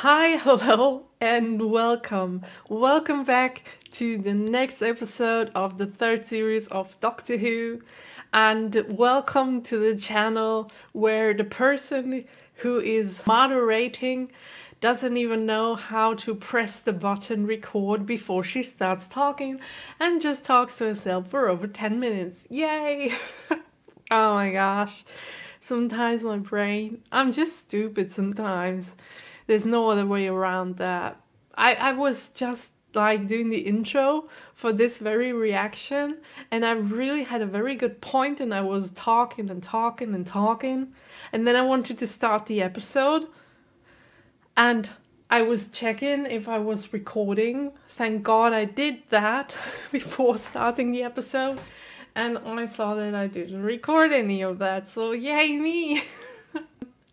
Hi, hello, and welcome. Welcome back to the next episode of the third series of Doctor Who. And welcome to the channel where the person who is moderating doesn't even know how to press the button record before she starts talking and just talks to herself for over 10 minutes. Yay! Oh my gosh. Sometimes my brain, I'm just stupid sometimes. There's no other way around that. I was just like doing the intro for this very reaction, and I really had a very good point, and I was talking and talking and talking, and then I wanted to start the episode, and I was checking if I was recording. Thank God I did that before starting the episode, and I saw that I didn't record any of that, so yay me!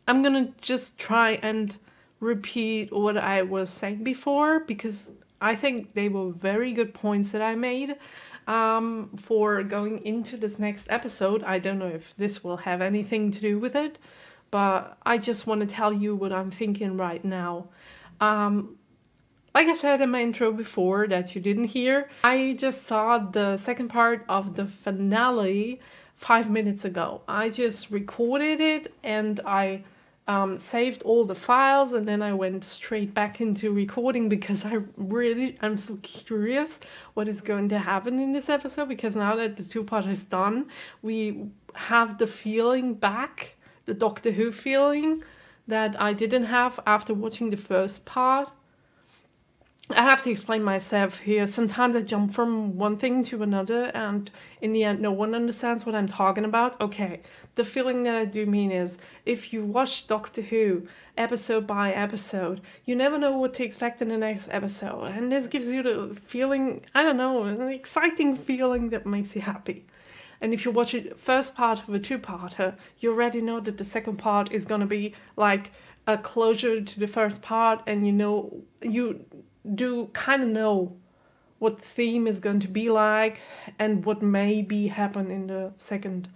I'm gonna just try and repeat what I was saying before, because I think they were very good points that I made for going into this next episode. I don't know if this will have anything to do with it, but I just want to tell you what I'm thinking right now. Like I said in my intro before that you didn't hear, I just saw the second part of the finale 5 minutes ago. I just recorded it and I saved all the files, and then I went straight back into recording because I'm so curious what is going to happen in this episode, because now that the two-part is done, we have the feeling back, the Doctor Who feeling that I didn't have after watching the first part. I have to explain myself here. Sometimes I jump from one thing to another, and in the end no one understands what I'm talking about. Okay, the feeling that I do mean is, if you watch Doctor Who episode by episode, you never know what to expect in the next episode, and this gives you the feeling, I don't know, an exciting feeling that makes you happy. And if you watch the first part of a two-parter, you already know that the second part is gonna be like a closure to the first part, and you do kind of know what the theme is going to be like and what maybe happen in the second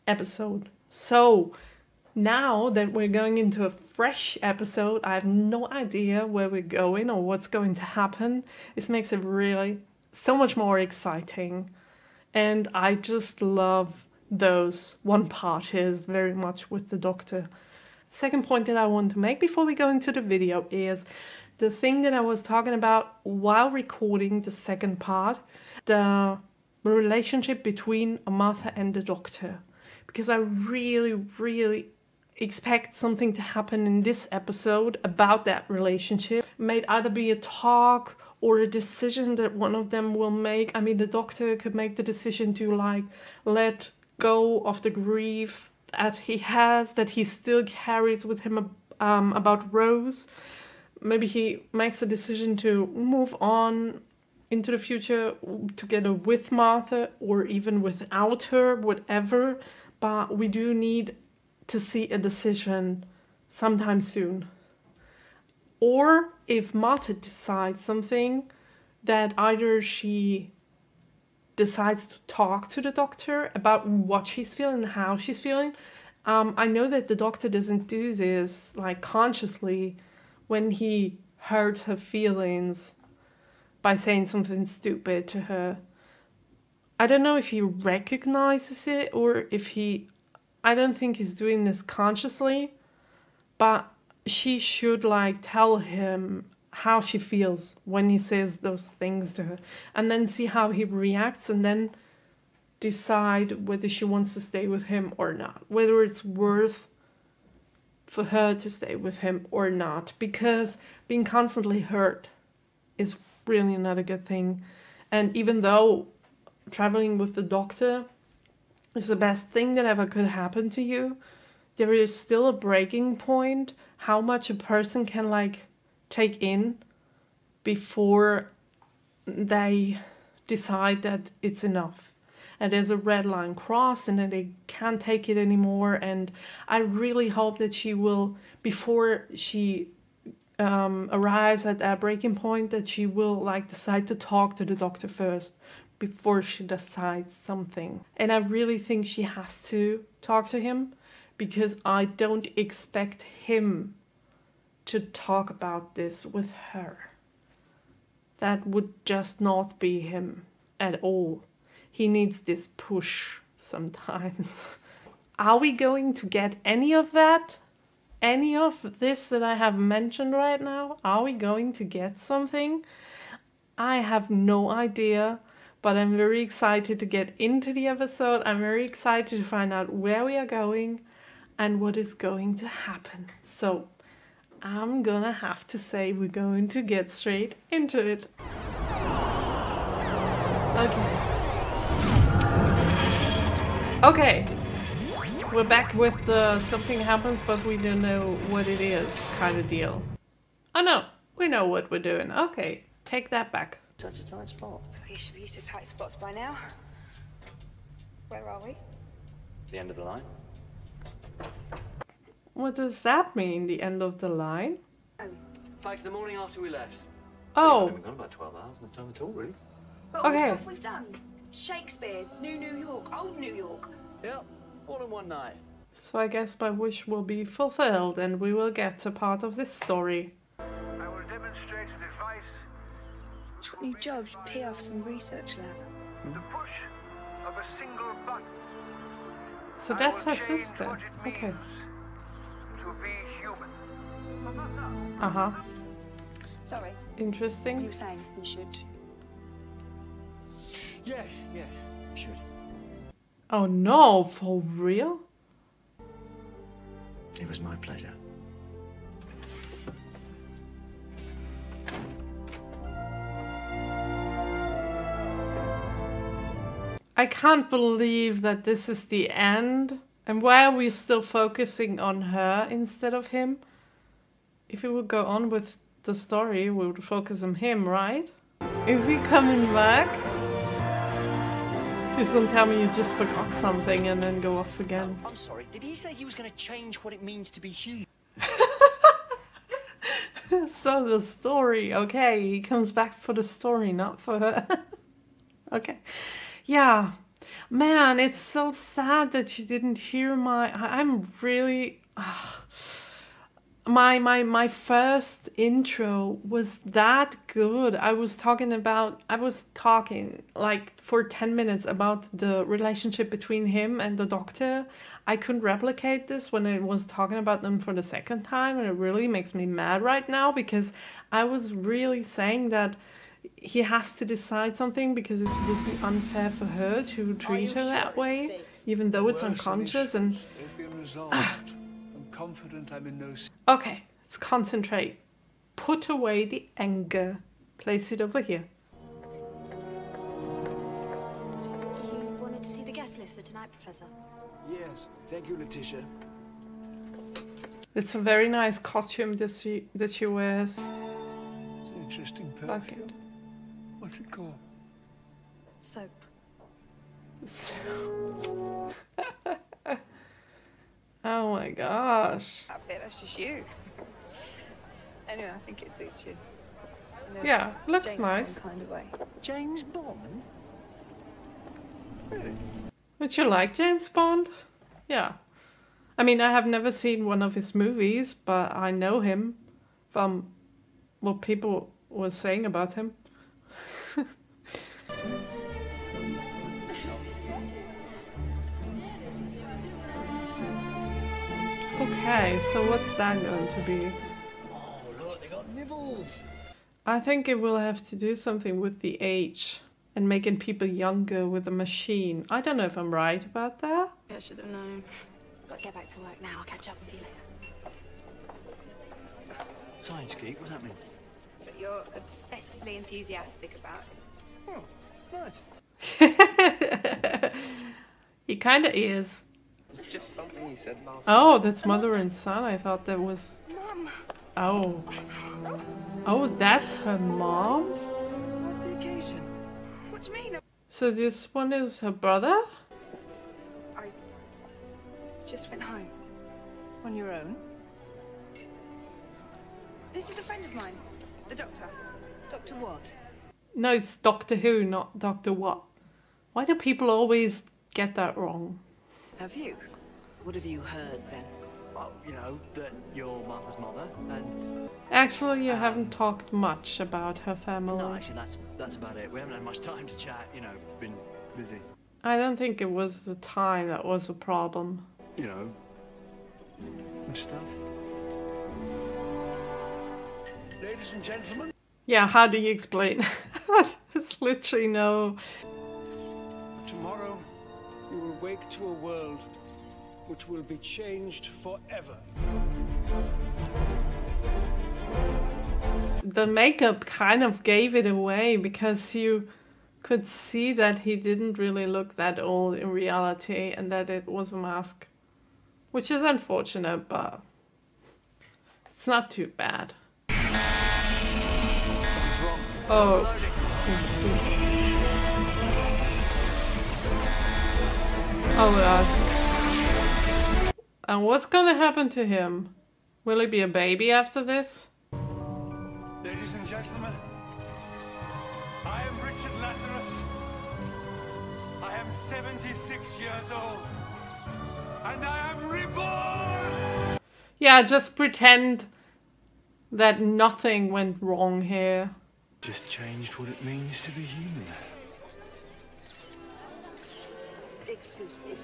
episode. So now that we're going into a fresh episode, I have no idea where we're going or what's going to happen. This makes it really so much more exciting, and I just love those one-parters very much with the Doctor. Second point that I want to make before we go into the video is the thing that I was talking about while recording the second part, the relationship between Martha and the Doctor. Because I really expect something to happen in this episode about that relationship. It may either be a talk or a decision that one of them will make. I mean, the Doctor could make the decision to like let go of the grief that he still carries with him about Rose. Maybe he makes a decision to move on into the future together with Martha, or even without her, whatever. But we do need to see a decision sometime soon. Or if Martha decides something, that either she decides to talk to the Doctor about what she's feeling, how she's feeling. I know that the Doctor doesn't do this like consciously when he hurts her feelings by saying something stupid to her. I don't know if he recognizes it or if I don't think he's doing this consciously, but she should like tell him how she feels when he says those things to her, and then see how he reacts, and then decide whether she wants to stay with him or not, whether it's worth for her to stay with him or not, because being constantly hurt is really not a good thing. And even though traveling with the Doctor is the best thing that ever could happen to you, there is still a breaking point how much a person can like take in before they decide that it's enough. And there's a red line crossed, and then they can't take it anymore. And I really hope that she will, before she arrives at that breaking point, that she will like decide to talk to the Doctor first before she decides something. And I really think she has to talk to him, because I don't expect him to talk about this with her. That would just not be him at all. He needs this push sometimes. Are we going to get any of that? Any of this that I have mentioned right now? Are we going to get something? I have no idea, but I'm very excited to get into the episode. I'm very excited to find out where we are going and what is going to happen. So I'm gonna have to say we're going to get straight into it. Okay, we're back with the something happens but we don't know what it is kind of deal. Oh no, we know what we're doing. Okay, take that back. Such a tight spot. We should be used to tight spots by now. Where are we? The end of the line. What does that mean, the end of the line? Like the morning after we left. Oh. We've gone about 12 hours, no time at all, really. But all the Okay. stuff we've done. Shakespeare, New York, Old New York. Yep, all in one night. So I guess my wish will be fulfilled and we will get a part of this story. I will demonstrate a device. She's got a new job, pay off some research lab. The push of a single button. So that's her sister. Okay. To be human. Uh-huh. Sorry, you Interesting. were saying you should. Yes, should. Oh no, for real? It was my pleasure. I can't believe that this is the end. And why are we still focusing on her instead of him? If we would go on with the story, we would focus on him, right? Is he coming back? Please don't tell me you just forgot something and then go off again. I'm sorry, did he say he was going to change what it means to be human? So the story, okay, he comes back for the story, not for her. Okay. Yeah. Man, it's so sad that you didn't hear I'm really my first intro was that good. I was talking like for 10 minutes about the relationship between him and the doctor. I couldn't replicate this when I was talking about them for the second time, and it really makes me mad right now because I was really saying that he has to decide something because it would be unfair for her to treat her that way, even though it's unconscious. And They've been resolved. I'm confident I'm in no. okay, let's concentrate. Put away the anger. Place it over here. You wanted to see the guest list for tonight, Professor? Yes, thank you, Letitia. It's a very nice costume that she wears. It's an interesting Like perfume. it. What's it called? Soap. So... Oh my gosh. Outfit, that's just you. Anyway, I think it suits you. In a Yeah, looks James nice. Bond kind of way. James Bond? Would you like James Bond? Yeah. I mean, I have never seen one of his movies, but I know him from what people were saying about him. Okay, so what's that going to be? Oh, look, they got nibbles. I think it will have to do something with the age and making people younger with a machine. I don't know if I'm right about that. I should have known. Got to get back to work now. I'll catch up with you later. Science geek, what's happening? But you're obsessively enthusiastic about it. Oh, nice. He kind of is. It's just something he said last Oh, that's mother and son. I thought that was... Mum! Oh. Oh, that's her mom? What's the occasion? What do you mean? So this one is her brother? I just went home. On your own? This is a friend of mine. The doctor. Doctor what? No, it's Doctor Who, not Doctor What. Why do people always get that wrong? Have you? What have you heard then? Well, you know, that your mother's mother and... Actually, you haven't talked much about her family. No, actually, that's about it. We haven't had much time to chat, you know, been busy. I don't think it was the time that was a problem. You know, and stuff. Ladies and gentlemen, Yeah, how do you explain? There's literally no... tomorrow you will wake to a world which will be changed forever. The makeup kind of gave it away because you could see that he didn't really look that old in reality and that it was a mask. Which is unfortunate, but it's not too bad. Oh. Oh god. And what's gonna happen to him? Will he be a baby after this? Ladies and gentlemen, I am Richard Lazarus. I am 76 years old. And I am reborn! Yeah, just pretend that nothing went wrong here. Just changed what it means to be human. Excuse me.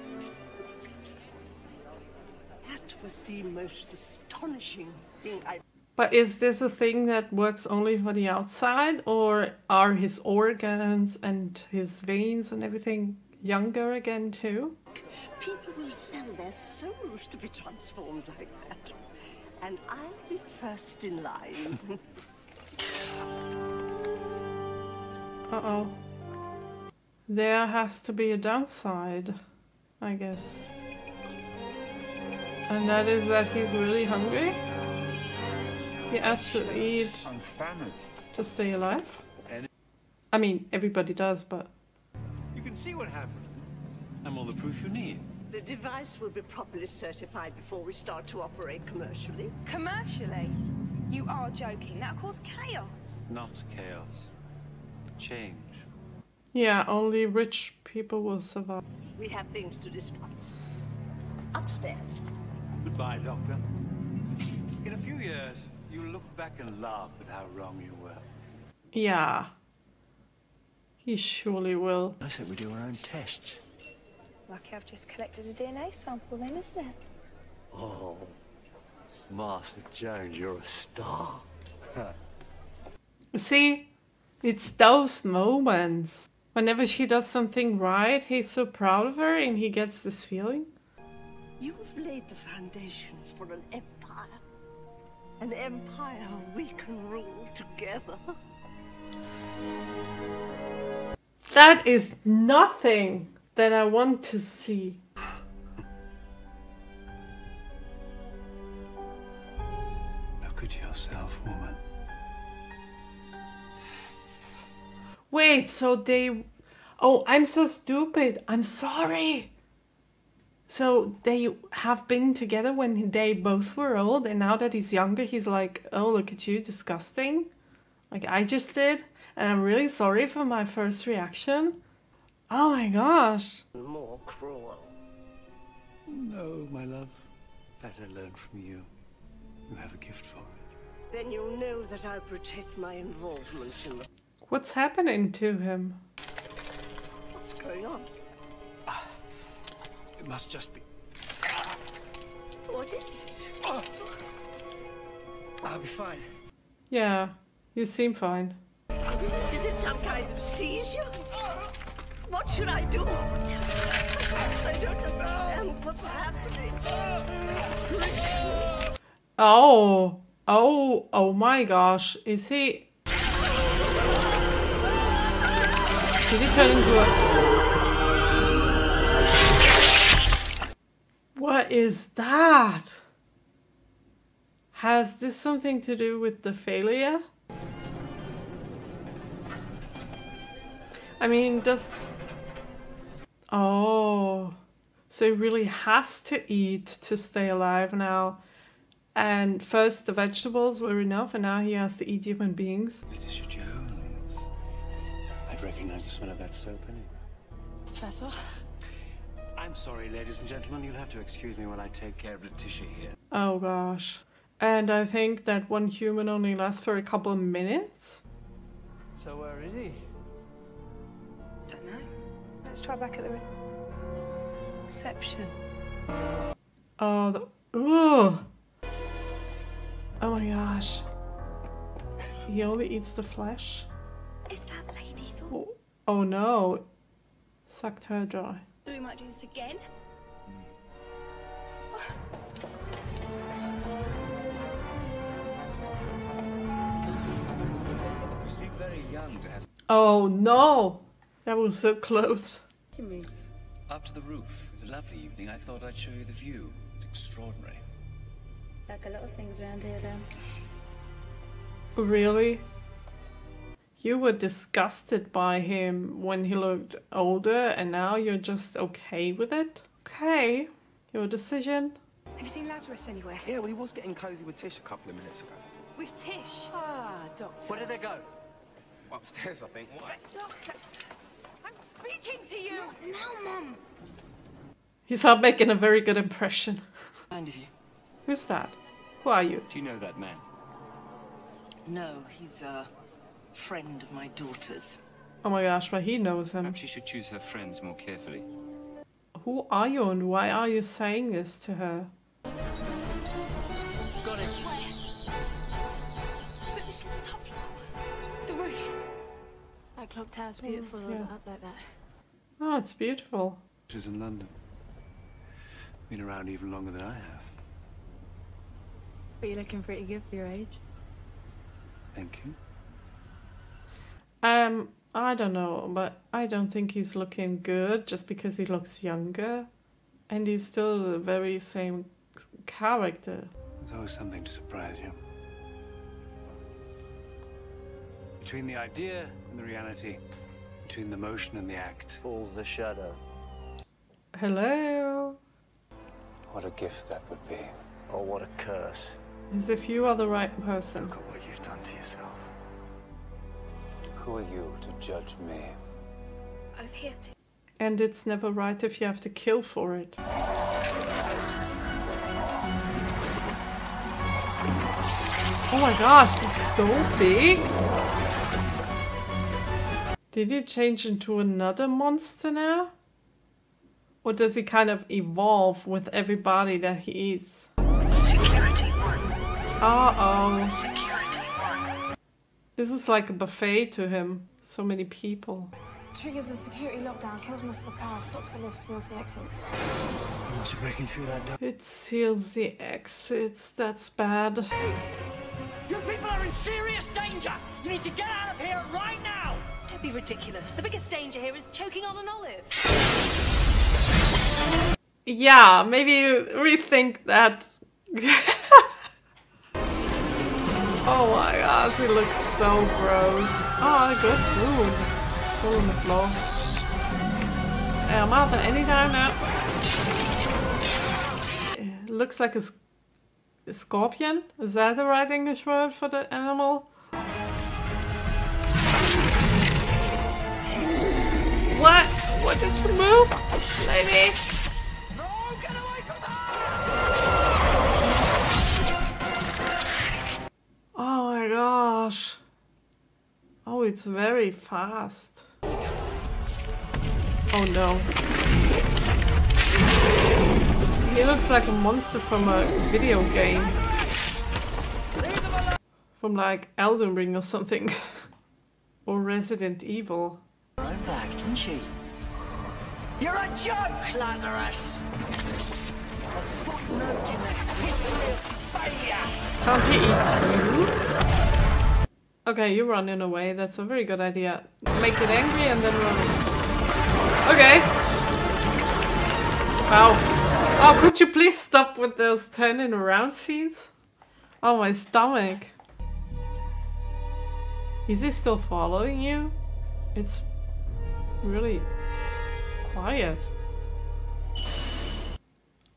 That was the most astonishing thing I... But is this a thing that works only for the outside, or are his organs and his veins and everything younger again too? People will sell their souls to be transformed like that. And I'll be first in line. Uh-oh. There has to be a downside, I guess. And that is that he's really hungry? He has to eat I'm famished. to stay alive? I mean, everybody does, but... You can see what happened. I'm all the proof you need. The device will be properly certified before we start to operate commercially. Commercially? You are joking. That'll cause chaos. Not chaos. Change. Yeah, only rich people will survive. We have things to discuss. Upstairs. Goodbye, Doctor. In a few years, you'll look back and laugh at how wrong you were. Yeah. He surely will. I said we do our own tests. Lucky I've just collected a DNA sample then, isn't it? Oh, Master Jones, you're a star. See, it's those moments. Whenever she does something right, he's so proud of her and he gets this feeling. You've laid the foundations for an empire. An empire we can rule together. That is nothing that I want to see. Look at yourself, woman. Wait, so they... Oh, I'm so stupid. I'm sorry. So they have been together when they both were old, and now that he's younger, he's like, oh, look at you, disgusting. Like I just did. And I'm really sorry for my first reaction. Oh my gosh. More cruel. No, my love. That I learned from you. You have a gift for it. Then you'll know that I'll protect my involvement in the... What's happening to him? What's going on? It must just be... What is it? I'll be fine. Yeah, you seem fine. Is it some kind of seizure? What should I do? I don't understand what's happening. Oh, oh my gosh. Is he... Did he turn into a... What is that? Has this something to do with the failure? I mean, does... Oh, so he really has to eat to stay alive now. And first the vegetables were enough, and now he has to eat human beings. Letitia Jones. I'd recognize the smell of that soap in it. Professor? I'm sorry, ladies and gentlemen. You'll have to excuse me while I take care of Letitia here. Oh gosh. And I think that one human only lasts for a couple of minutes. So where is he? Don't know. Let's try back at the reception. Oh, ugh. Oh my gosh. He only eats the flesh. Is that lady thought? Oh no. Sucked her dry. So we might do this again? You seem very young to have... Oh no! That was so close. You mean? Up to the roof. It's a lovely evening. I thought I'd show you the view. It's extraordinary. Like a lot of things around here then. Really? You were disgusted by him when he looked older and now you're just okay with it? Okay. Your decision. Have you seen Lazarus anywhere? Yeah, well, he was getting cozy with Tish a couple of minutes ago. With Tish? Ah, Doctor. Where did they go? Upstairs, I think. Why? Doctor! I'm speaking to you! No, Mum! He's not making a very good impression. Mind of you. Who's that? Who are you? Do you know that man? No, he's a friend of my daughter's. Oh my gosh, but he knows him. Perhaps she should choose her friends more carefully. Who are you and why are you saying this to her? Got it. But this is the top floor. The roof. That clock tower's beautiful, yeah. up like that. Oh, it's beautiful. She's in London. Been around even longer than I have. But you're looking pretty good for your age. Thank you. I don't know, but I don't think he's looking good just because he looks younger. And he's still the very same character. There's always something to surprise you. Between the idea and the reality, between the motion and the act. Falls the shadow. Hello? What a gift that would be. Oh, what a curse. As if you are the right person. Look at what you've done to yourself. Who are you to judge me? Over here, Tim. And it's never right if you have to kill for it. Oh my gosh, it's so big! Did he change into another monster now? Or does he kind of evolve with everybody that he eats? Security 1. Uh-oh. Security 1. This is like a buffet to him. So many people. Triggers a security lockdown, kills most of the power, stops the lift, seals the exits. What's breaking through that door? It seals the exits. That's bad. You people are in serious danger! You need to get out of here right now! Don't be ridiculous. The biggest danger here is choking on an olive. Yeah, maybe rethink that. Oh my gosh, he looks so gross. Oh, good food. Food on the floor. I'm out there anytime now. It looks like a scorpion. Is that the right English word for the animal? What? What did you move, lady? No, get away from that! Oh my gosh. Oh, it's very fast. Oh no. He looks like a monster from a video game. From like Elden Ring or something. Or Resident Evil. Right back, didn't she? You're a joke, Lazarus! A footnote in the history of failure! Can't he eat you? Okay, you're running away. That's a very good idea. Make it angry and then run away. Okay. Wow. Oh, could you please stop with those turning around scenes? Oh, my stomach. Is he still following you? It's really quiet.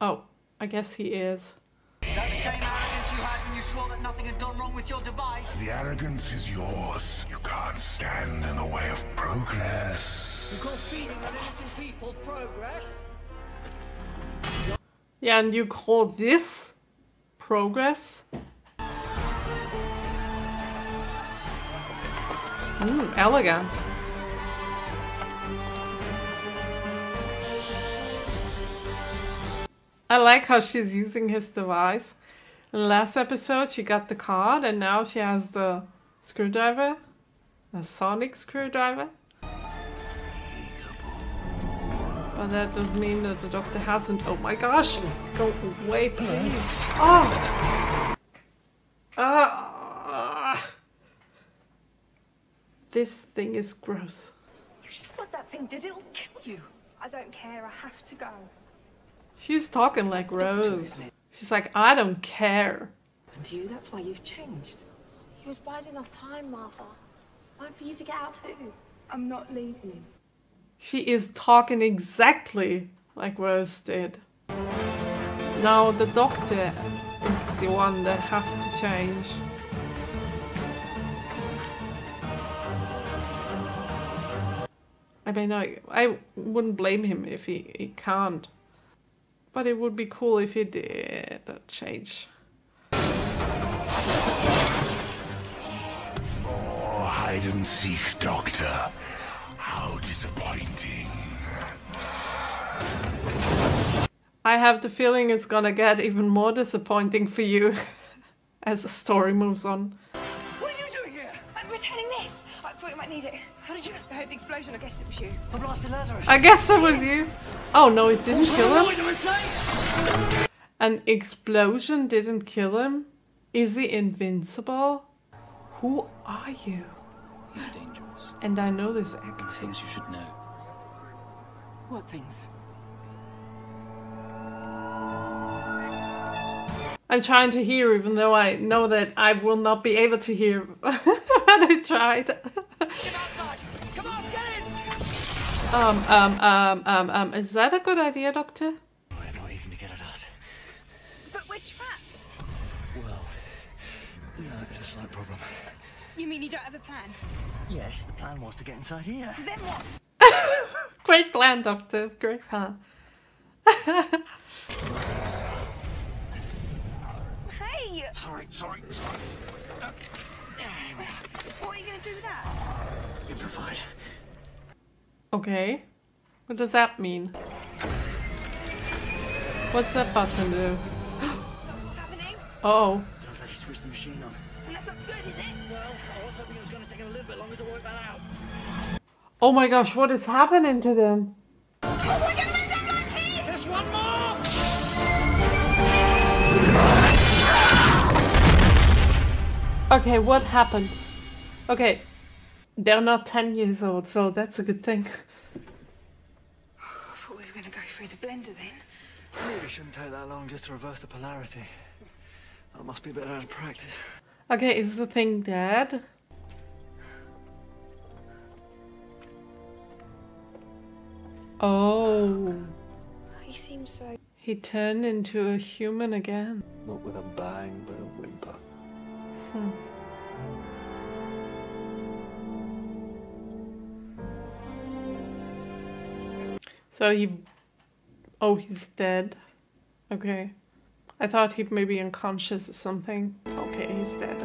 Oh, I guess he is. Is that the same arrogance you had when you swore that nothing had gone wrong with your device? The arrogance is yours. You can't stand in the way of progress. You call feeding on innocent people progress? Yeah, and you call this progress? Elegant. I like how she's using his device. In the last episode she got the card and now she has the screwdriver. A sonic screwdriver. But that doesn't mean that the doctor hasn't. Oh my gosh! Go away, please! Oh! This thing is gross. You just got that thing, did it? It'll kill you. I don't care, I have to go. She's talking like Rose. She's like, I don't care. And you, that's why you've changed. He was biding us time, Martha. Time for you to get out too. I'm not leaving. She is talking exactly like Rose did. Now the doctor is the one that has to change. I mean, I wouldn't blame him if he can't. But it would be cool if he did change. Oh, hide and seek, Doctor. How disappointing. I have the feeling it's gonna get even more disappointing for you as the story moves on. What are you doing here? I'm returning this. I thought you might need it. How did you know? I heard the explosion. I guessed it was you. I blasted Lazarus. I guess it was you. Oh no, it didn't kill him. An explosion didn't kill him? Is he invincible? Who are you? He's dangerous. And I know this actor. Things you should know. What things? I'm trying to hear, even though I know that I will not be able to hear. But I tried. Get outside! Come on, get in! Is that a good idea, Doctor? We're not even to get at us. But we're trapped. Well, it's a slight problem. You mean you don't have a plan? Yes, the plan was to get inside here. Then what? Great plan, Doctor. Great plan. Hey! Sorry. What are you going to do with that? Improvise. Okay. What does that mean? What's that button do? What's happening? Uh-oh. Sounds like you switched the machine on. And that's not good, is it? Well, I was hoping it was going to take a little bit longer to work that out. Oh my gosh, what is happening to them? Just one more! Okay, what happened? Okay, they're not 10 years old, so that's a good thing. I thought we were going to go through the blender then. Maybe it shouldn't take that long just to reverse the polarity. That must be a bit out of practice. Okay, is the thing dead? Oh. He seems so... He turned into a human again. Not with a bang, but a whimper. So he... Oh, he's dead. Okay. I thought he'd maybe unconscious or something. Okay, he's dead.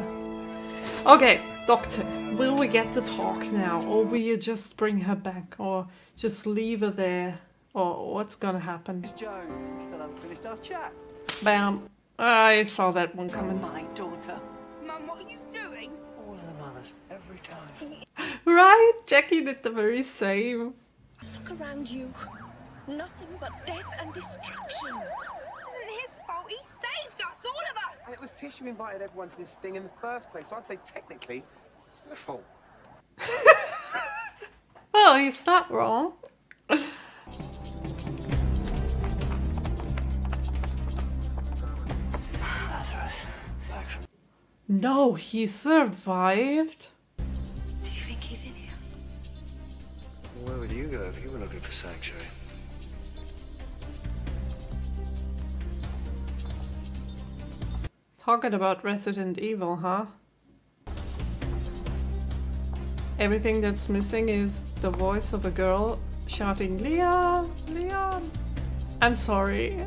Okay, Doctor, will we get to talk now? Or will you just bring her back? Or just leave her there? Or what's gonna happen? Miss Jones, we still haven't finished our chat. Bam. I saw that one coming. My daughter. Mum, what are you doing? All of the mothers, every time. Right? Jackie did the very same. Look around you. Nothing but death and destruction. This isn't his fault. He saved us, all of us. And it was Tish who invited everyone to this thing in the first place, so I'd say technically it's her fault. Well, he's not wrong. Lazarus, back from... No, he survived. Do you think he's in here? Where would you go if you were looking for sanctuary? Talking about Resident Evil, huh? Everything that's missing is the voice of a girl shouting, Leon! Leon! I'm sorry.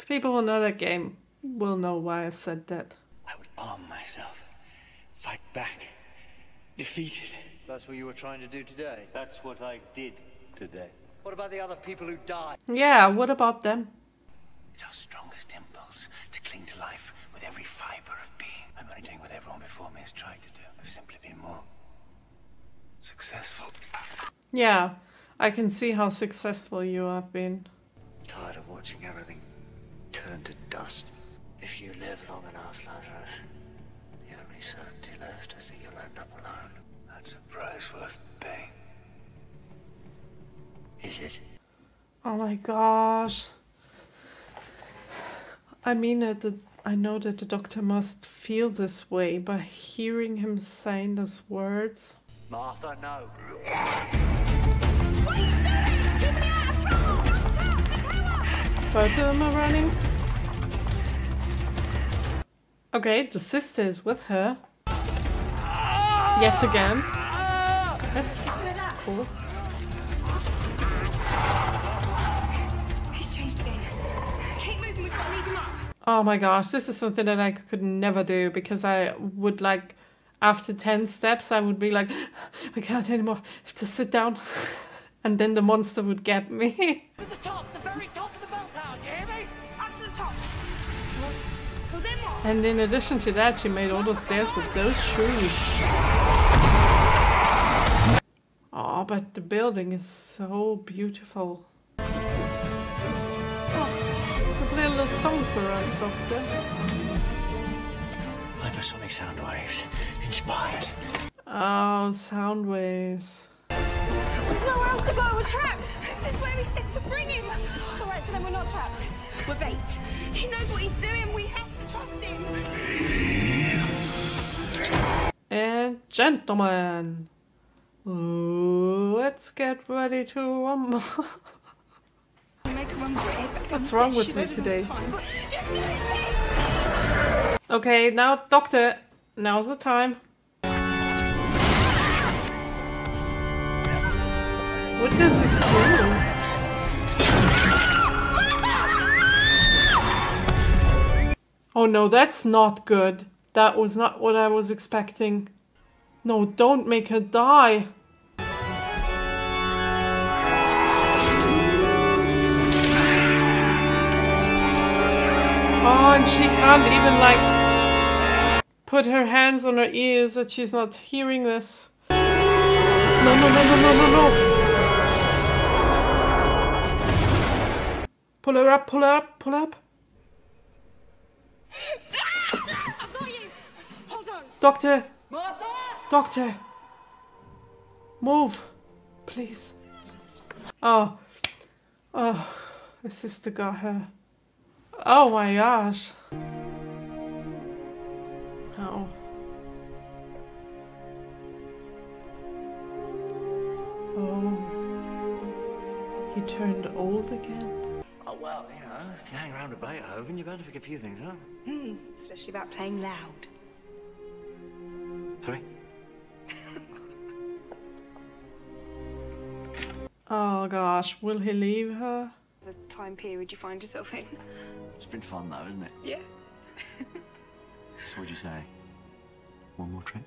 People who know that game will know why I said that. I would arm myself, fight back, defeat it. That's what you were trying to do today. That's what I did today. What about the other people who died? Yeah, what about them? It's our strongest impulse to cling to life with every fiber of being. I'm only doing what everyone before me has tried to do. I've simply been more successful. Yeah, I can see how successful you have been. Tired of watching everything turn to dust. If you live long enough, Lazarus, the only certainty left is that you'll end up alone. That's a price worth paying. Is it? Oh my gosh. I mean, I know that the doctor must feel this way by hearing him saying those words. Martha, no. Both of them are running. Okay, the sister is with her. Yet again. That's cool. He's changed again. Keep moving, we've got to lead him up. Oh my gosh, this is something that I could never do because I would like, after 10 steps, I would be like, I can't anymore, I have to sit down. And then the monster would get me. To the top, the very top of the bell tower, do you hear me? Up to the top. Well, then what? And in addition to that, she made all the stairs with those shoes. Oh, but the building is so beautiful. Oh, a little song for us, Doctor. Hypersonic sound waves. Inspired. Oh, sound waves. There's nowhere else to go, we're trapped. This is where he said to bring him. All right, so then we're not trapped. We're bait. He knows what he's doing, we have to trust him. And gentlemen, let's get ready to rumble. Make a run for it. What's wrong with me today? Okay, now, Doctor, now's the time. What does this do? Oh no, that's not good. That was not what I was expecting. No, don't make her die. Oh, and she can't even like put her hands on her ears that she's not hearing this. No, no, no, no, no, no, no. Pull her up, pull her up, pull up. I've got you. Hold on. Doctor. Martha! Doctor. Move. Please. Oh. Oh. The sister got her. Oh my gosh. Oh. Oh. He turned old again. Oh, well, you know, if you hang around with Beethoven, you're bound to pick a few things up. Especially about playing loud. Sorry? Oh gosh, will he leave her? The time period you find yourself in. It's been fun, though, isn't it? Yeah. So what'd you say? One more trip?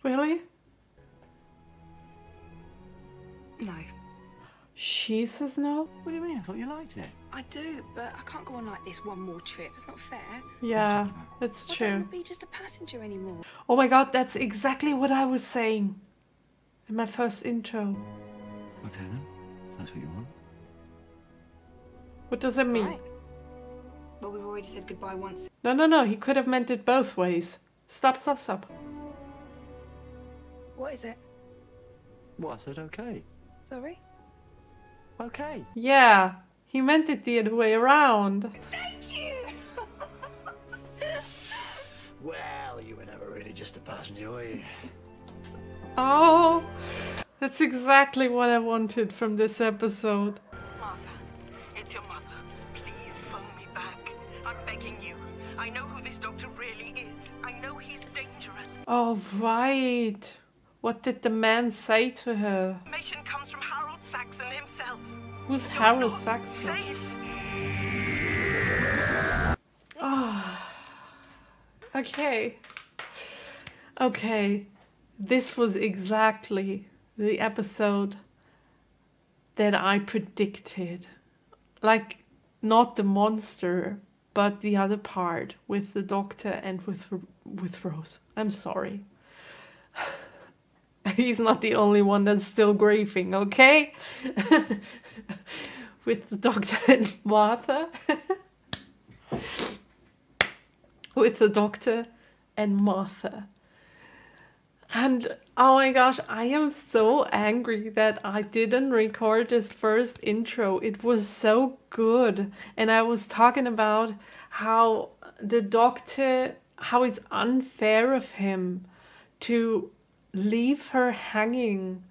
Really? No. She says no? What do you mean? I thought you liked it. I do, but I can't go on like this one more trip. It's not fair. Yeah, that's I true. don't want to be just a passenger anymore. Oh my god, that's exactly what I was saying in my first intro. Okay, then. If that's what you want. What does it mean? Right. Well, we've already said goodbye once. No, no, no, he could have meant it both ways. Stop, stop, stop. What is it? What, I said okay. Sorry? Okay. Yeah, he meant it the other way around. Thank you! Well, you were never really just a passenger, were you? Oh, that's exactly what I wanted from this episode. Martha, it's your mother. Please phone me back. I'm begging you. I know who this doctor really is. I know he's dangerous. Oh, right. What did the man say to her? Information comes from Harold Saxon himself. Who's You're Harold not Saxon? safe. Okay. Okay. This was exactly the episode that I predicted. Like, not the monster, but the other part with the Doctor and with Rose. I'm sorry. He's not the only one that's still grieving, okay? With the Doctor and Martha. With the Doctor and Martha. And oh my gosh, I am so angry that I didn't record this first intro. It was so good. And I was talking about how the Doctor, how it's unfair of him to leave her hanging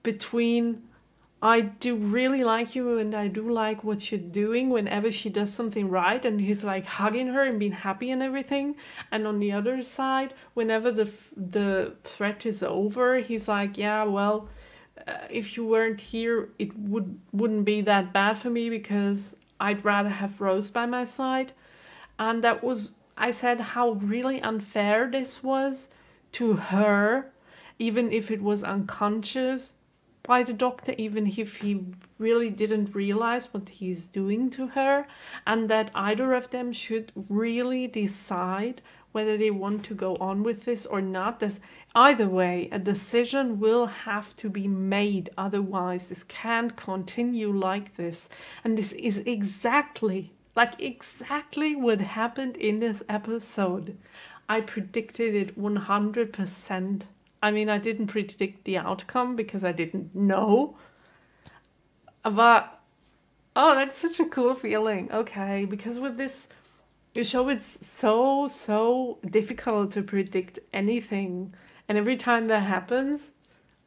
between I do really like you and I do like what you're doing whenever she does something right, and he's like hugging her and being happy and everything. And on the other side, whenever the threat is over, he's like, yeah, well, if you weren't here, it wouldn't be that bad for me because I'd rather have Rose by my side. And that was, I said how really unfair this was to her, even if it was unconscious by the Doctor, even if he really didn't realize what he's doing to her, and that either of them should really decide whether they want to go on with this or not. There's, either way, a decision will have to be made, otherwise this can't continue like this. And this is exactly what happened in this episode. I predicted it 100%. I mean, I didn't predict the outcome because I didn't know. But, oh, that's such a cool feeling. Okay, because with this show, it's so difficult to predict anything. And every time that happens,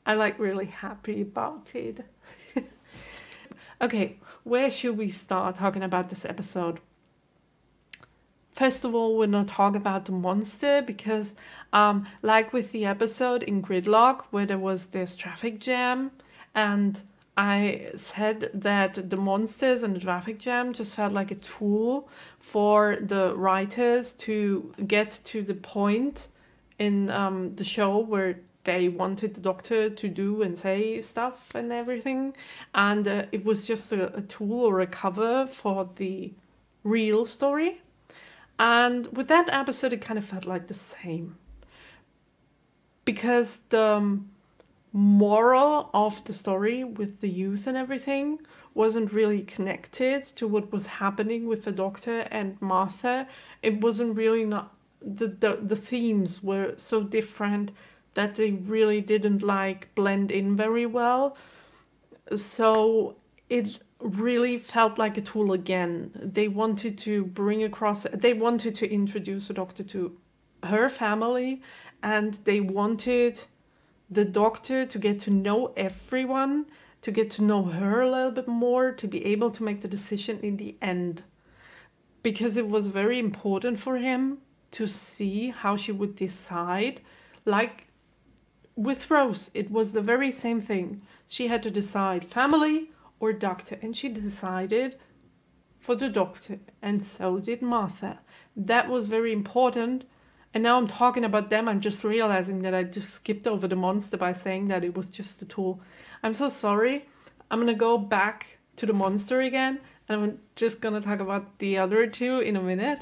I'm like really happy about it. Okay, where should we start talking about this episode? First of all, we're not talking about the monster because, like with the episode in Gridlock, where there was this traffic jam, and I said that the monsters and the traffic jam just felt like a tool for the writers to get to the point in the show where they wanted the Doctor to do and say stuff and everything. And it was just a tool or a cover for the real story. And with that episode, it kind of felt like the same. Because the moral of the story with the youth and everything wasn't really connected to what was happening with the Doctor and Martha. It wasn't really not... The themes were so different that they really didn't like blend in very well. So it really felt like a tool again. They wanted to bring across, they wanted to introduce the Doctor to her family, and they wanted the Doctor to get to know everyone, to get to know her a little bit more, to be able to make the decision in the end. Because it was very important for him to see how she would decide. Like with Rose, it was the very same thing. She had to decide family or Doctor, and she decided for the Doctor, and so did Martha. That was very important. And now I'm talking about them, I'm just realizing that I just skipped over the monster by saying that it was just a tool. I'm so sorry. I'm gonna go back to the monster again, and I'm just gonna talk about the other two in a minute.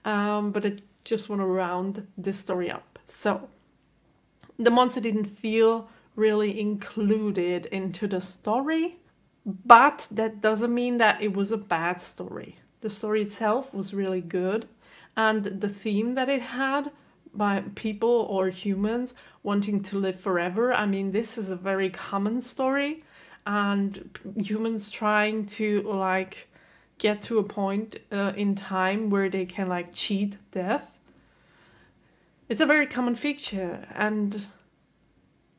But I just want to round this story up. So, the monster didn't feel really included into the story, but that doesn't mean that it was a bad story. The story itself was really good, and the theme that it had by people or humans wanting to live forever. I mean, this is a very common story, and humans trying to like get to a point in time where they can like cheat death. It's a very common feature, and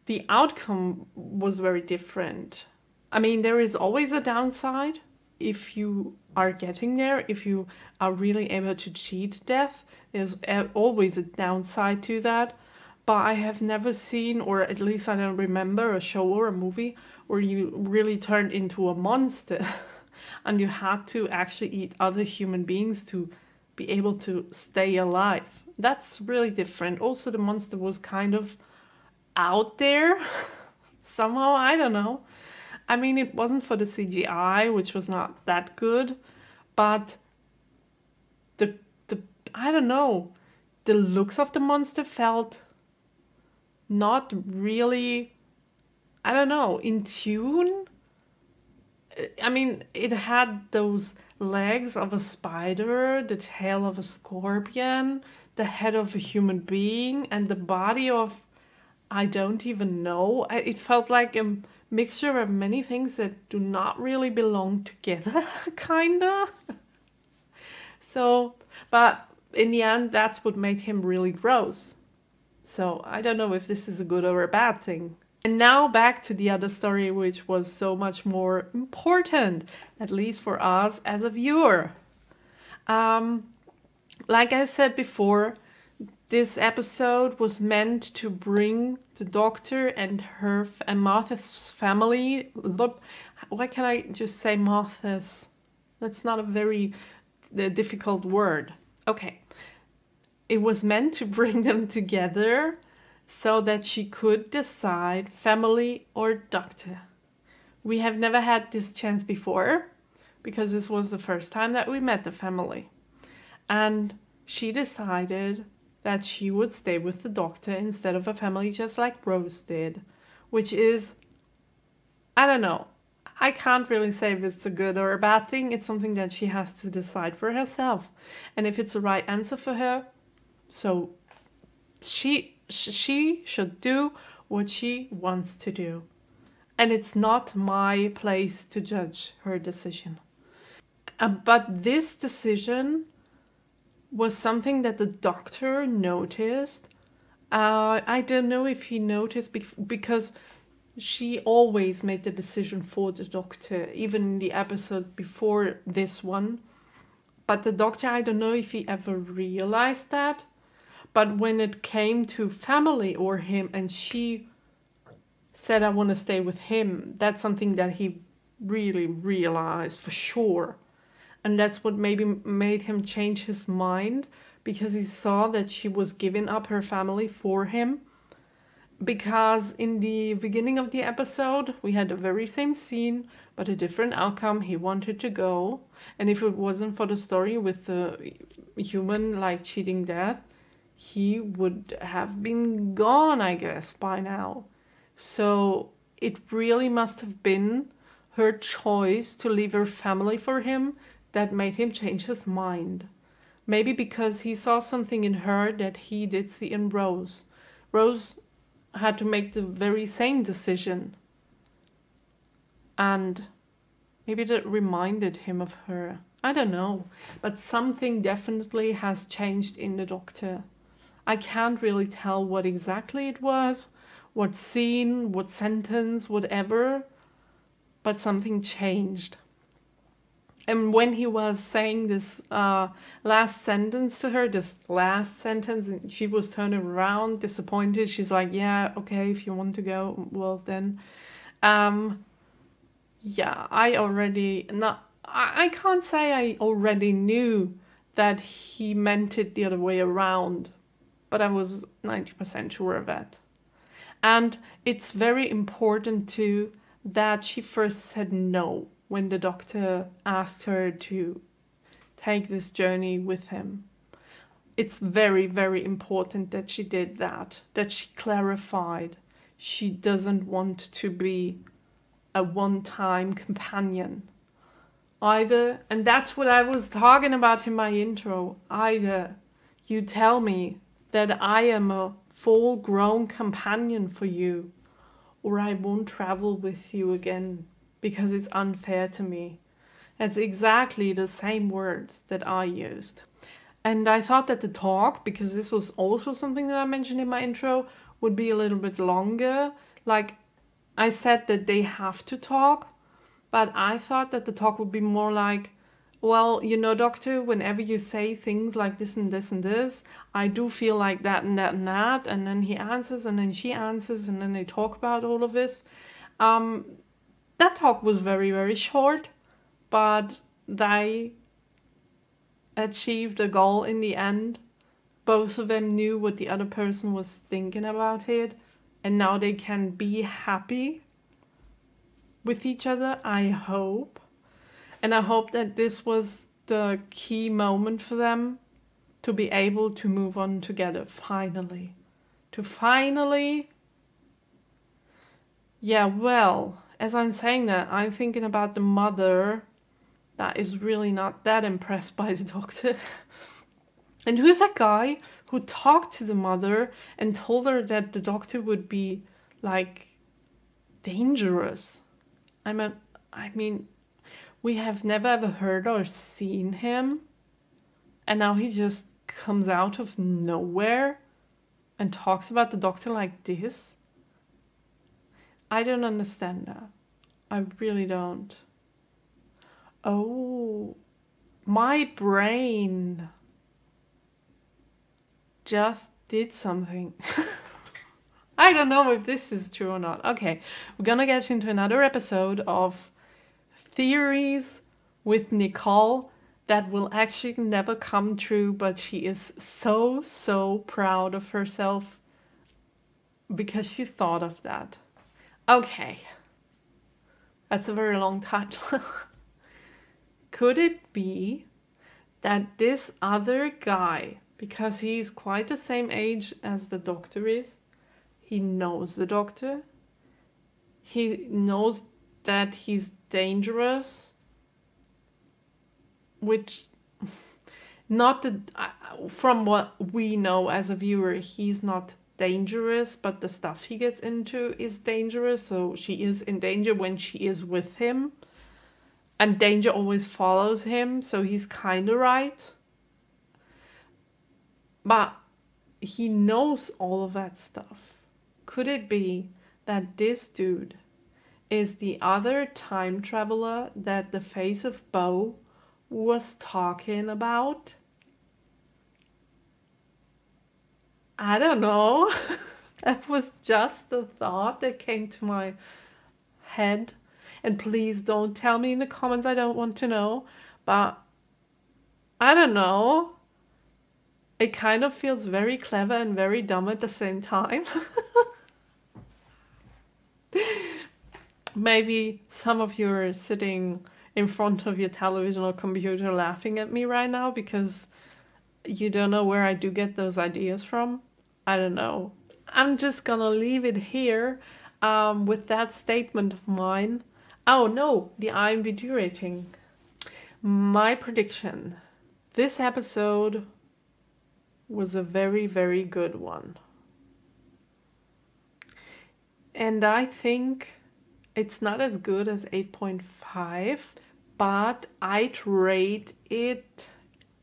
the outcome was very different. I mean, there is always a downside if you are getting there, if you are really able to cheat death. There's always a downside to that. But I have never seen, or at least I don't remember, a show or a movie where you really turned into a monster and you had to actually eat other human beings to be able to stay alive. That's really different. Also, the monster was kind of out there somehow, I don't know. I mean, it wasn't for the CGI, which was not that good, but the I don't know, the looks of the monster felt not really, I don't know, in tune. I mean, it had those legs of a spider, the tail of a scorpion, the head of a human being, and the body of, I don't even know. It felt like a mixture of many things that do not really belong together, kinda. So, but in the end, that's what made him really gross. So I don't know if this is a good or a bad thing. And now back to the other story, which was so much more important, at least for us as a viewer. Like I said before, this episode was meant to bring the Doctor and her and Martha's family. Why can I just say Martha's? That's not a very difficult word. Okay. It was meant to bring them together so that she could decide family or Doctor. We have never had this chance before because this was the first time that we met the family. And she decided that she would stay with the Doctor instead of a family, just like Rose did, which is, I don't know. I can't really say if it's a good or a bad thing. It's something that she has to decide for herself. And if it's the right answer for her, so she should do what she wants to do. And it's not my place to judge her decision. But this decision was something that the Doctor noticed. I don't know if he noticed because she always made the decision for the Doctor, even in the episode before this one. But the Doctor, I don't know if he ever realized that. But when it came to family or him, and she said, I want to stay with him, that's something that he really realized for sure. And that's what maybe made him change his mind, because he saw that she was giving up her family for him. Because in the beginning of the episode, we had the very same scene, but a different outcome. He wanted to go. And if it wasn't for the story with the human, like, cheating death, he would have been gone, I guess, by now. So it really must have been her choice to leave her family for him that made him change his mind. Maybe because he saw something in her that he did see in Rose. Rose had to make the very same decision. And maybe that reminded him of her. I don't know. But something definitely has changed in the Doctor. I can't really tell what exactly it was, what scene, what sentence, whatever. But something changed. And when he was saying this last sentence to her, this last sentence, and she was turning around, disappointed. She's like, yeah, okay, if you want to go, well then. Yeah, I can't say I already knew that he meant it the other way around, but I was 90% sure of that. And it's very important too that she first said no when the Doctor asked her to take this journey with him. It's very, very important that she did that she clarified she doesn't want to be a one-time companion. Either, and that's what I was talking about in my intro, either you tell me that I am a full-grown companion for you, or I won't travel with you again, because it's unfair to me. That's exactly the same words that I used. And I thought that the talk, because this was also something that I mentioned in my intro, would be a little bit longer. Like, I said that they have to talk, but I thought that the talk would be more like, well, you know, Doctor, whenever you say things like this and this and this, I do feel like that and that and that, and then he answers, and then she answers, and then they talk about all of this. That talk was very, very short, but they achieved a goal in the end both of them knew what the other person was thinking about it, and now they can be happy with each other, I hope. And I hope that this was the key moment for them to be able to move on together, finally. To finally... Yeah, well, as I'm saying that, I'm thinking about the mother that is really not that impressed by the Doctor. And who's that guy who talked to the mother and told her that the Doctor would be, like, dangerous? I mean, we have never ever heard or seen him, and now he just comes out of nowhere and talks about the Doctor like this. I don't understand that. I really don't. Oh, my brain just did something. I don't know if this is true or not. Okay, we're gonna get into another episode of theories with Nicole that will actually never come true, but she is so proud of herself because she thought of that. Okay, that's a very long title. Could it be that this other guy, because he's quite the same age as the Doctor is, he knows the Doctor, he knows that he's dangerous, which, not the, from what we know as a viewer, he's not dangerous, but the stuff he gets into is dangerous, so she is in danger when she is with him, and danger always follows him, so he's kind of right. But he knows all of that stuff. Could it be that this dude is the other time traveler that the face of Bo was talking about? I don't know. That was just the thought that came to my head. And please don't tell me in the comments, I don't want to know. But I don't know. It kind of feels very clever and very dumb at the same time. Maybe some of you are sitting in front of your television or computer laughing at me right now because you don't know where I do get those ideas from. I don't know. I'm just gonna leave it here with that statement of mine. Oh no, the IMDb rating. My prediction. This episode was a very good one. And I think it's not as good as 8.5, but I'd rate it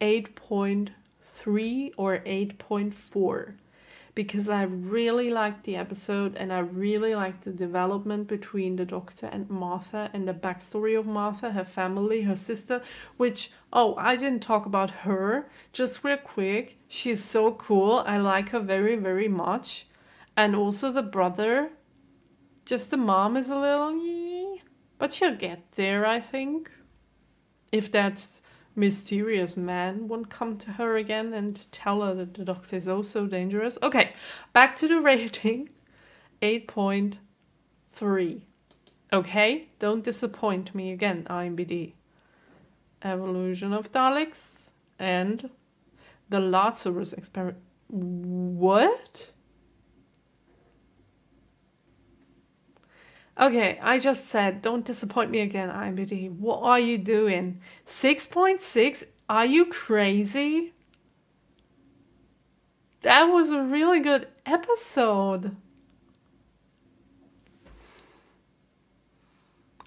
8.3 or 8.4 because I really liked the episode and I really liked the development between the Doctor and Martha and the backstory of Martha, her family, her sister, which, oh, I didn't talk about her, just real quick. She's so cool. I like her very much. And also the brother. Just the mom is a little, but she'll get there, I think. If that mysterious man won't come to her again and tell her that the Doctor is also dangerous. Okay, back to the rating. 8.3. Okay, don't disappoint me again, IMDb. Evolution of Daleks and the Lazarus Experiment. What? Okay, I just said, don't disappoint me again, IMDb. What are you doing? 6.6? Are you crazy? That was a really good episode.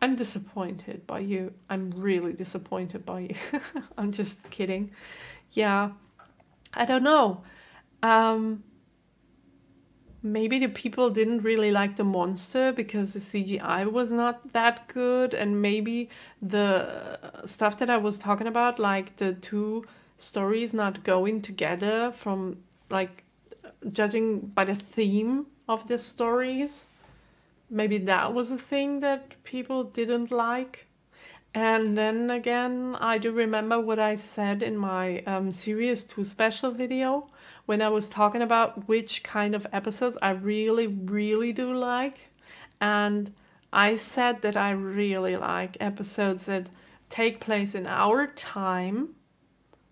I'm disappointed by you. I'm really disappointed by you. I'm just kidding. Yeah, I don't know. Maybe the people didn't really like the monster because the CGI was not that good, and maybe the stuff that I was talking about, like the two stories not going together from, like, judging by the theme of the stories, maybe that was a thing that people didn't like. And then again, I do remember what I said in my Series 2 special video, when I was talking about which kind of episodes I really, really do like. And I said that I really like episodes that take place in our time,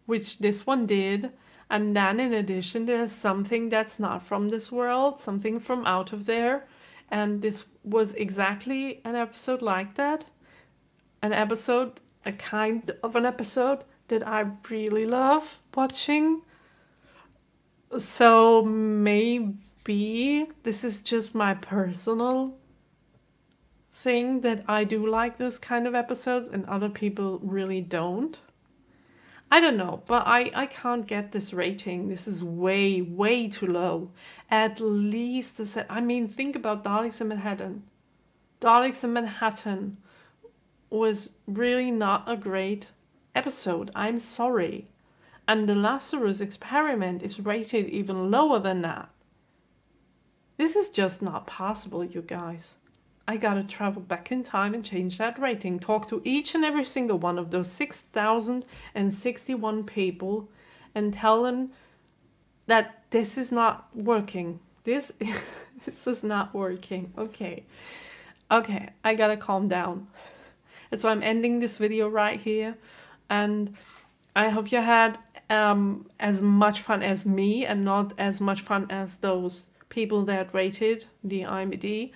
which this one did. And then in addition, there's something that's not from this world, something from out of there. And this was exactly an episode like that. An episode, a kind of an episode that I really love watching. So maybe this is just my personal thing that I do like those kind of episodes and other people really don't. I don't know, but I can't get this rating. This is way, way too low. At least, I mean, think about Daleks in Manhattan. Daleks in Manhattan was really not a great episode. I'm sorry. And the Lazarus Experiment is rated even lower than that. This is just not possible, you guys. I gotta travel back in time and change that rating. Talk to each and every single one of those 6,061 people and tell them that this is not working. This is not working. Okay, I gotta calm down. That's why I'm ending this video right here. And I hope you had as much fun as me and not as much fun as those people that rated the IMDb.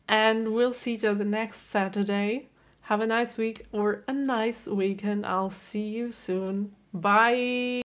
And we'll see each other next Saturday. Have a nice week or a nice weekend. I'll see you soon. Bye.